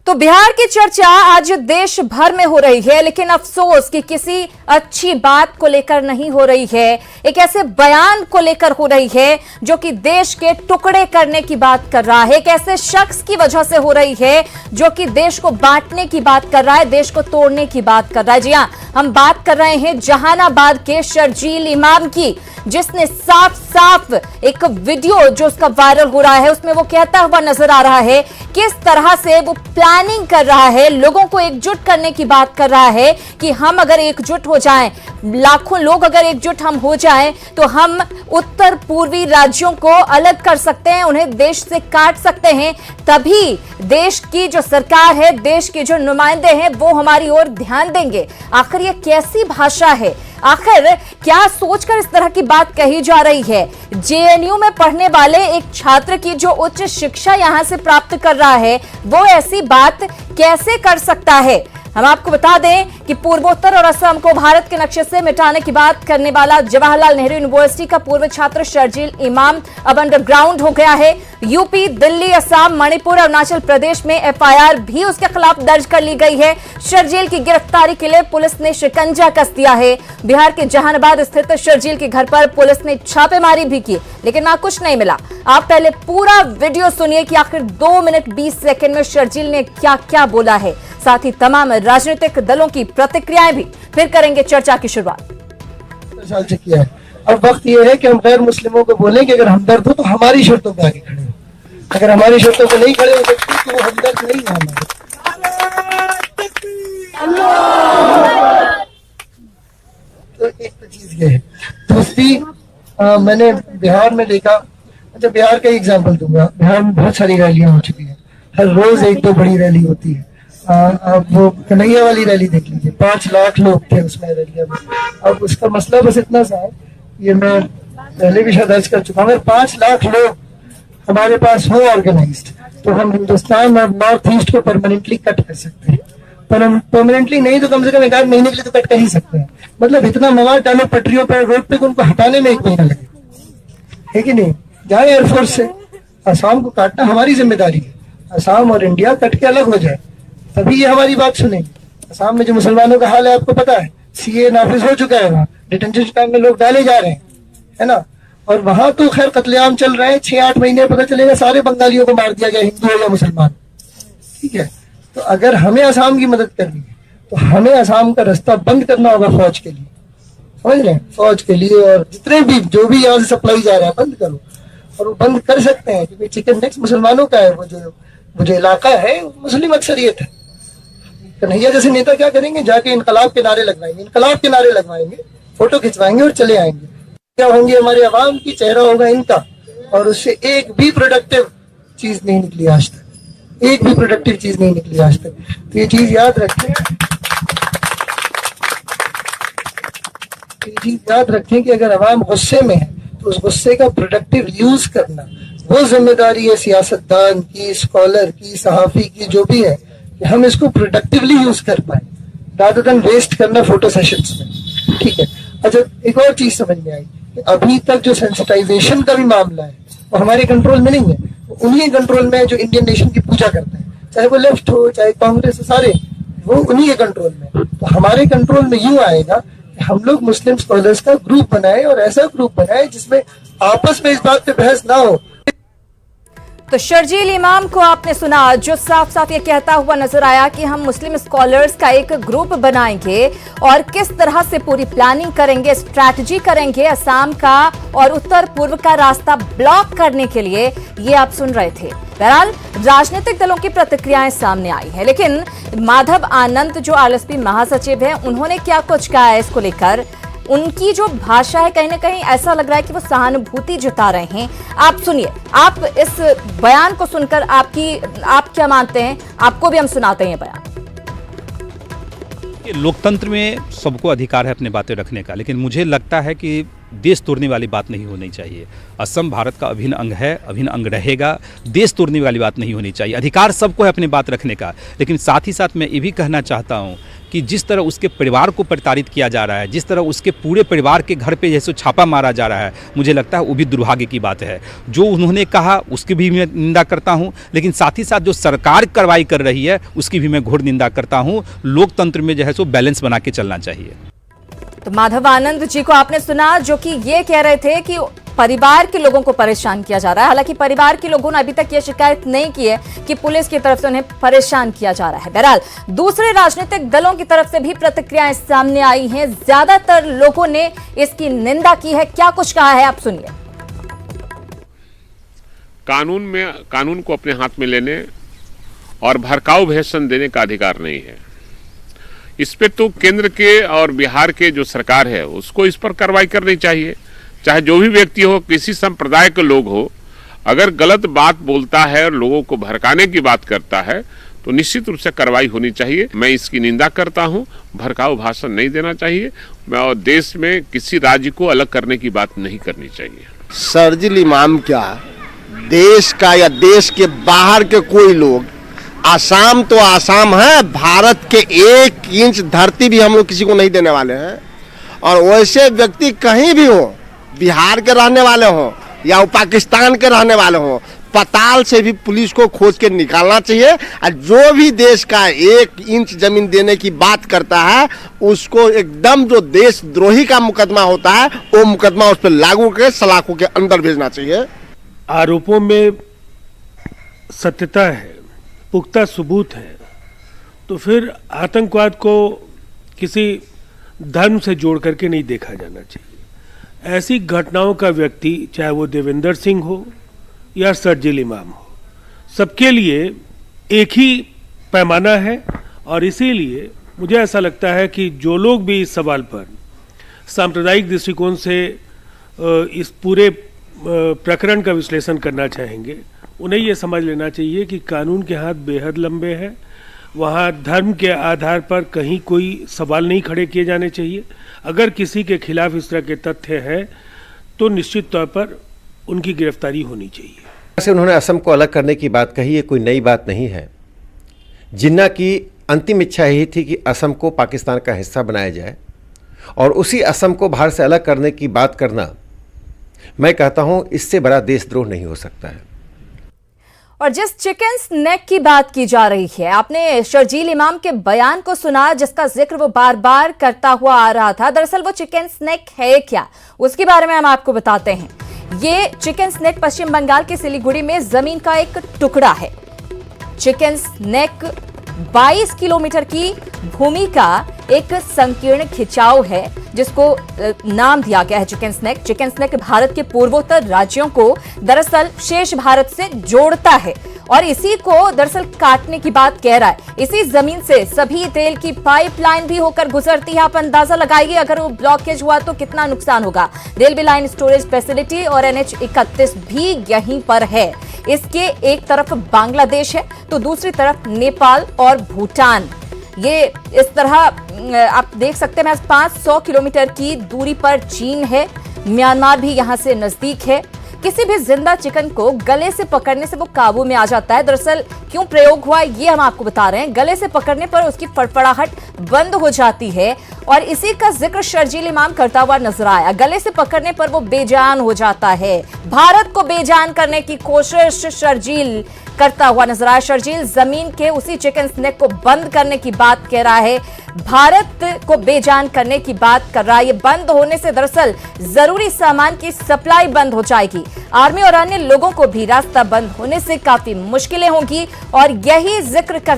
तो बिहार की चर्चा आज देश भर में हो रही है, लेकिन अफसोस कि किसी अच्छी बात को लेकर नहीं हो रही है। एक ऐसे बयान को लेकर हो रही है जो कि देश के टुकड़े करने की बात कर रहा है। एक ऐसे शख्स की वजह से हो रही है जो कि देश को बांटने की बात कर रहा है, देश को तोड़ने की बात कर रहा है। जी हां, हम बात कर रहे हैं जहानाबाद के शर्जील इमाम की, जिसने साफ साफ एक वीडियो जो उसका वायरल हो रहा है उसमें वो कहता हुआ नजर आ रहा है किस तरह से वो प्लानिंग कर रहा है, लोगों को एकजुट करने की बात कर रहा है कि हम अगर एकजुट हो जाएं, लाखों लोग अगर एकजुट हम हो जाएं तो हम उत्तर पूर्वी राज्यों को अलग कर सकते हैं, उन्हें देश से काट सकते हैं, तभी देश की जो सरकार है, देश के जो नुमाइंदे हैं वो हमारी ओर ध्यान देंगे। आखिर ये कैसी भाषा है? आखिर क्या सोचकर इस तरह की बात कही जा रही है? जेएनयू में पढ़ने वाले एक छात्र की जो उच्च शिक्षा यहां से प्राप्त कर रहा है वो ऐसी बात कैसे कर सकता है? हम आपको बता दें कि पूर्वोत्तर और असम को भारत के नक्शे से मिटाने की बात करने वाला जवाहरलाल नेहरू यूनिवर्सिटी का पूर्व छात्र शर्जील इमाम अब अंडरग्राउंड हो गया है। यूपी, दिल्ली, असम, मणिपुर, अरुणाचल प्रदेश में एफआईआर भी उसके खिलाफ दर्ज कर ली गई है। शर्जील की गिरफ्तारी के लिए पुलिस ने शिकंजा कस दिया है। बिहार के जहानाबाद स्थित शर्जील के घर पर पुलिस ने छापेमारी भी की, लेकिन वहां कुछ नहीं मिला। आप पहले पूरा वीडियो सुनिए कि आखिर 2 मिनट 20 सेकंड में शर्जील ने क्या क्या बोला है, साथ ही तमाम राजनीतिक दलों की प्रतिक्रियाएं भी। फिर करेंगे चर्चा की शुरुआत। साल से किया है। अब वक्त ये है कि हम गैर मुस्लिमों को बोलें कि अगर हमदर्द हो तो हमारी शर्तों पे आगे खड़े हो, अगर हमारी शर्तों पे नहीं खड़े हो सकते तो वो हमदर्द नहीं है हमारे। तो एक तो चीज ये है। दूसरी, मैंने बिहार में देखा, अच्छा बिहार का एग्जाम्पल दूंगा। बिहार में बहुत सारी रैलियां हो चुकी हैं, हर रोज एक दो बड़ी रैली होती है। अब वो कन्हैया वाली रैली देख लीजिए, 5 लाख लोग थे उसमें रैलिया में। अब उसका मसला बस इतना सा है, ये मैं पहले भी शायद अर्ज कर चुका हूँ, अगर 5 लाख लोग हमारे पास हो ऑर्गेनाइज्ड तो हम हिंदुस्तान और नॉर्थ ईस्ट को परमानेंटली कट कर सकते हैं। पर हम परमानेंटली नहीं तो कम से कम 1 महीने के लिए तो कट कर ही सकते हैं। मतलब इतना मवाद डालो पटरियों पर, रोड पे, उनको हटाने में 1 महीना लगे, है कि नहीं? जाए एयरफोर्स से। असम को काटना हमारी जिम्मेदारी है। असम और इंडिया कट के अलग हो जाए तभी ये हमारी बात सुनेंगे। असम में जो मुसलमानों का हाल है आपको पता है, सीए नाफिज हो चुका है, वहाँ डिटेंशन कैंप में लोग डाले जा रहे हैं, है ना? और वहां तो खैर कत्लेआम चल रहे हैं, 6-8 महीने पता चलेगा सारे बंगालियों को मार दिया गया, हिंदू हो या मुसलमान, ठीक है? तो अगर हमें असम की मदद करनी है तो हमें असम का रास्ता बंद करना होगा फौज के लिए, समझ रहे हैं? फौज के लिए, और जितने भी जो भी यहाँ से सप्लाई जा रहा है बंद करो। और वो बंद कर सकते हैं क्योंकि चिकन नेक्स्ट मुसलमानों का है, वो जो इलाका है मुस्लिम अक्सरियत है। कन्हैया जैसे नेता क्या करेंगे? जाके इनकलाब के नारे लगवाएंगे, इनकलाब के नारे लगवाएंगे, फोटो खिंचवाएंगे और चले आएंगे। क्या होंगे? हमारे अवाम की चेहरा होगा इनका, और उससे एक भी प्रोडक्टिव चीज नहीं निकली आज तक, एक भी प्रोडक्टिव चीज नहीं निकली आज तक। तो ये चीज याद रखें, ये चीज याद रखें कि अगर अवाम गुस्से में है तो उस गुस्से का प्रोडक्टिव यूज करना वो जिम्मेदारी है सियासतदान की, स्कॉलर की, सहाफी की, जो भी है, कि हम इसको प्रोडक्टिवली यूज कर पाए रादर देन वेस्ट करना फोटो सेशंस में, ठीक है? अच्छा, एक और चीज समझ में आई कि अभी तक जो सेंसिटाइजेशन का भी मामला है वो हमारे कंट्रोल में नहीं है, वो उन्हीं कंट्रोल में है जो इंडियन नेशन की पूजा करते हैं, चाहे वो लेफ्ट हो चाहे कांग्रेस हो, सारे वो उन्हीं के कंट्रोल में। तो हमारे कंट्रोल में यूं आएगा कि हम लोग मुस्लिम स्कॉलर्स का ग्रुप बनाए, और ऐसा ग्रुप बनाए जिसमें आपस में इस बात पे बहस ना हो। तो शर्जील इमाम को आपने सुना, जो साफ साफ ये कहता हुआ नजर आया कि हम मुस्लिम स्कॉलर्स का एक ग्रुप बनाएंगे और किस तरह से पूरी प्लानिंग करेंगे, स्ट्रैटेजी करेंगे असम का और उत्तर पूर्व का रास्ता ब्लॉक करने के लिए, ये आप सुन रहे थे। बहरहाल राजनीतिक दलों की प्रतिक्रियाएं सामने आई है, लेकिन माधव आनंद जो आरएसपी महासचिव हैं, उन्होंने क्या कुछ कहा है इसको लेकर, उनकी जो भाषा है कहीं ना कहीं ऐसा लग रहा है कि वो सहानुभूति जता रहे हैं। आप सुनिए, आप इस बयान को सुनकर आप क्या मानते हैं? आपको भी हम सुनाते हैं बयान। लोकतंत्र में सबको अधिकार है अपने बातें रखने का, लेकिन मुझे लगता है कि देश तोड़ने वाली बात नहीं होनी चाहिए। असम भारत का अभिन्न अंग है, अभिन्न अंग रहेगा। देश तोड़ने वाली बात नहीं होनी चाहिए। अधिकार सबको है अपनी बात रखने का, लेकिन साथ ही साथ मैं ये भी कहना चाहता हूँ कि जिस तरह उसके परिवार को प्रताड़ित किया जा रहा है, जिस तरह उसके पूरे परिवार के घर पे जैसे छापा मारा जा रहा है, मुझे लगता है वो भी दुर्भाग्य की बात है। जो उन्होंने कहा उसकी भी मैं निंदा करता हूँ, लेकिन साथ ही साथ जो सरकार कार्रवाई कर रही है उसकी भी मैं घोर निंदा करता हूँ। लोकतंत्र में जो है सो बैलेंस बना के चलना चाहिए। तो माधव आनंद जी को आपने सुना, जो कि ये कह रहे थे कि परिवार के लोगों को परेशान किया जा रहा है। हालांकि परिवार के लोगों ने अभी तक ये शिकायत नहीं की है कि पुलिस की तरफ से उन्हें परेशान किया जा रहा है। बहरहाल दूसरे राजनीतिक दलों की तरफ से भी प्रतिक्रियाएं सामने आई हैं। ज्यादातर लोगों ने इसकी निंदा की है। क्या कुछ कहा है, आप सुनिए। कानून को अपने हाथ में लेने और भड़काऊ भाषण देने का अधिकार नहीं है। इस पे तो केंद्र के और बिहार के जो सरकार है उसको इस पर कार्रवाई करनी चाहिए। चाहे जो भी व्यक्ति हो, किसी संप्रदाय के लोग हो, अगर गलत बात बोलता है और लोगों को भड़काने की बात करता है तो निश्चित रूप से कार्रवाई होनी चाहिए। मैं इसकी निंदा करता हूं। भड़काऊ भाषण नहीं देना चाहिए और देश में किसी राज्य को अलग करने की बात नहीं करनी चाहिए। शर्जील इमाम क्या देश का या देश के बाहर के कोई लोग, आसाम तो आसाम है, भारत के 1 इंच धरती भी हम लोग किसी को नहीं देने वाले हैं। और वैसे व्यक्ति कहीं भी हो, बिहार के रहने वाले हो या वो पाकिस्तान के रहने वाले हो, पताल से भी पुलिस को खोज के निकालना चाहिए। और जो भी देश का 1 इंच जमीन देने की बात करता है उसको एकदम जो देशद्रोही का मुकदमा होता है वो मुकदमा उस पर लागू करके सलाखों के अंदर भेजना चाहिए। आरोपों में सत्यता है, पुख्ता सबूत है, तो फिर आतंकवाद को किसी धर्म से जोड़ करके नहीं देखा जाना चाहिए। ऐसी घटनाओं का व्यक्ति, चाहे वो देवेंद्र सिंह हो या शर्जील इमाम हो, सबके लिए एक ही पैमाना है। और इसीलिए मुझे ऐसा लगता है कि जो लोग भी इस सवाल पर सांप्रदायिक दृष्टिकोण से इस पूरे प्रकरण का विश्लेषण करना चाहेंगे, उन्हें ये समझ लेना चाहिए कि कानून के हाथ बेहद लंबे हैं। वहाँ धर्म के आधार पर कहीं कोई सवाल नहीं खड़े किए जाने चाहिए। अगर किसी के खिलाफ इस तरह के तथ्य हैं तो निश्चित तौर पर उनकी गिरफ्तारी होनी चाहिए। से उन्होंने असम को अलग करने की बात कही है, कोई नई बात नहीं है। जिन्ना की अंतिम इच्छा यही थी कि असम को पाकिस्तान का हिस्सा बनाया जाए और उसी असम को भारत से अलग करने की बात करना, मैं कहता हूं इससे बड़ा देशद्रोह नहीं हो सकता है। और जिस चिकन स्नैक की बात की जा रही है, आपने शर्जील इमाम के बयान को सुना जिसका जिक्र वो बार बार करता हुआ आ रहा था। दरअसल वो चिकन स्नैक है क्या, उसके बारे में हम आपको बताते हैं। ये चिकन स्नैक पश्चिम बंगाल के सिलीगुड़ी में जमीन का एक टुकड़ा है। चिकन स्नैक 22 किलोमीटर की भूमि का एक संकीर्ण खिंचाव है जिसको नाम दिया गया है chicken snack. Chicken snack Bharat के पूर्वोत्तर राज्यों को दरअसल शेष भारत से जोड़ता है और इसी को दरअसल काटने की बात कह रहा है। इसी जमीन से सभी तेल की पाइपलाइन भी होकर गुजरती है। आप अंदाजा लगाइए अगर वो ब्लॉकेज हुआ तो कितना नुकसान होगा। रेलवे लाइन, स्टोरेज फैसिलिटी और NH 31 भी यहीं पर है। इसके एक तरफ बांग्लादेश है तो दूसरी तरफ नेपाल और भूटान। ये इस तरह आप देख सकते हैं 500 किलोमीटर की दूरी पर चीन है। म्यांमार भी यहां से नजदीक है। किसी भी जिंदा चिकन को गले से पकड़ने से वो काबू में आ जाता है। दरअसल क्यों प्रयोग हुआ ये हम आपको बता रहे हैं। गले से पकड़ने पर उसकी फड़फड़ाहट बंद हो जाती है और इसी का जिक्र शर्जील इमाम करता हुआ नजर आया। गले से पकड़ने पर वो बेजान हो जाता है। भारत को बेजान करने की कोशिश शर्जील करता हुआ नजर आया। शर्जील जमीन के उसी चिकन स्नैक को बंद करने की बात कह रहा है, भारत को बेजान करने की बात कर रहा है। ये बंद होने से दरअसल जरूरी सामान की सप्लाई बंद हो जाएगी। आर्मी और अन्य लोगों को भी रास्ता बंद होने से काफी मुश्किलें होंगी और यही जिक्र करता